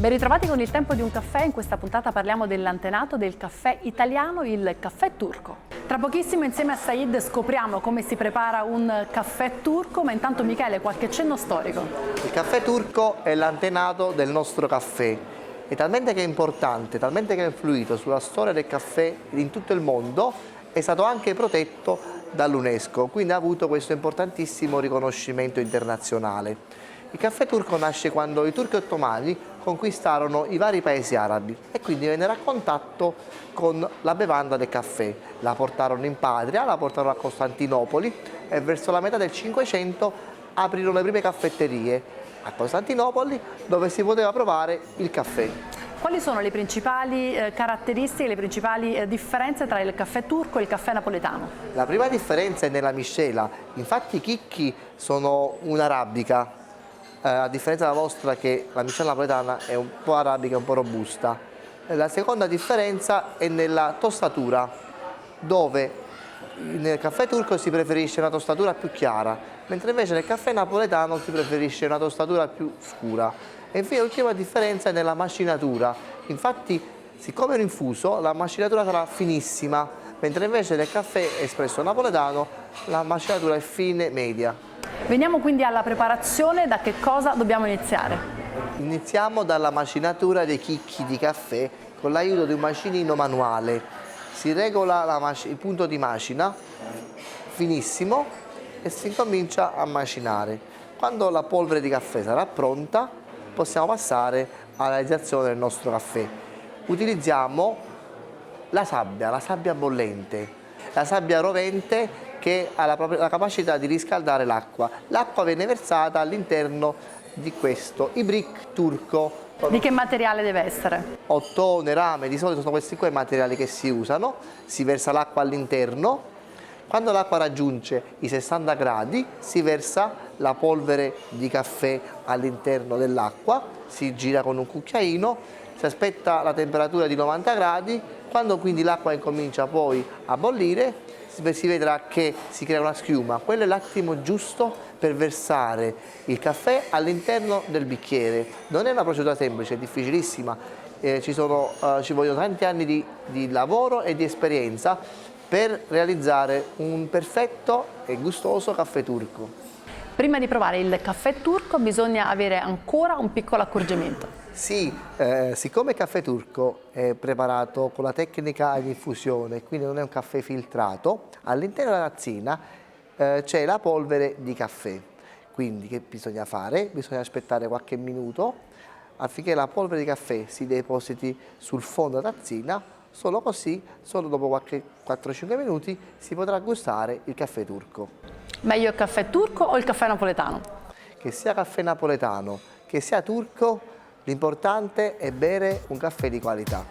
Ben ritrovati con il tempo di un caffè. In questa puntata parliamo dell'antenato del caffè italiano, il caffè turco. Tra pochissimo insieme a Said scopriamo come si prepara un caffè turco, ma intanto Michele, qualche cenno storico. Il caffè turco è l'antenato del nostro caffè. È talmente che è importante, talmente che è influito sulla storia del caffè in tutto il mondo, è stato anche protetto dall'UNESCO, quindi ha avuto questo importantissimo riconoscimento internazionale. Il caffè turco nasce quando i turchi ottomani conquistarono i vari paesi arabi e quindi vennero a contatto con la bevanda del caffè. La portarono in patria, la portarono a Costantinopoli e verso la metà del Cinquecento aprirono le prime caffetterie a Costantinopoli dove si poteva provare il caffè. Quali sono le principali caratteristiche, le principali differenze tra il caffè turco e il caffè napoletano? La prima differenza è nella miscela, infatti i chicchi sono un'arabica, a differenza della vostra che la miscela napoletana è un po' arabica e un po' robusta. La seconda differenza è nella tostatura, dove nel caffè turco si preferisce una tostatura più chiara, mentre invece nel caffè napoletano si preferisce una tostatura più scura. E infine l'ultima differenza è nella macinatura, infatti siccome è un infuso la macinatura sarà finissima, mentre invece nel caffè espresso napoletano la macinatura è fine media. Veniamo quindi alla preparazione. Da che cosa dobbiamo iniziare? Iniziamo dalla macinatura dei chicchi di caffè con l'aiuto di un macinino manuale. Si regola il punto di macina finissimo e si incomincia a macinare. Quando la polvere di caffè sarà pronta possiamo passare alla realizzazione del nostro caffè. Utilizziamo la sabbia bollente, la sabbia rovente che ha la capacità di riscaldare l'acqua. L'acqua viene versata all'interno di questo ibrick turco. Di che materiale deve essere? Ottone, rame, di solito sono questi qua i materiali che si usano. Si versa l'acqua all'interno. Quando l'acqua raggiunge i 60 gradi si versa la polvere di caffè all'interno dell'acqua, si gira con un cucchiaino, si aspetta la temperatura di 90 gradi, quando quindi l'acqua incomincia poi a bollire si vedrà che si crea una schiuma. Quello è l'attimo giusto per versare il caffè all'interno del bicchiere. Non è una procedura semplice, è difficilissima, ci vogliono tanti anni di lavoro e di esperienza per realizzare un perfetto e gustoso caffè turco. Prima di provare il caffè turco bisogna avere ancora un piccolo accorgimento. Sì, siccome il caffè turco è preparato con la tecnica di infusione, quindi non è un caffè filtrato, all'interno della tazzina c'è la polvere di caffè. Quindi che bisogna fare? Bisogna aspettare qualche minuto affinché la polvere di caffè si depositi sul fondo della tazzina, solo così, solo dopo qualche 4-5 minuti si potrà gustare il caffè turco. Meglio il caffè turco o il caffè napoletano? Che sia caffè napoletano, che sia turco, l'importante è bere un caffè di qualità.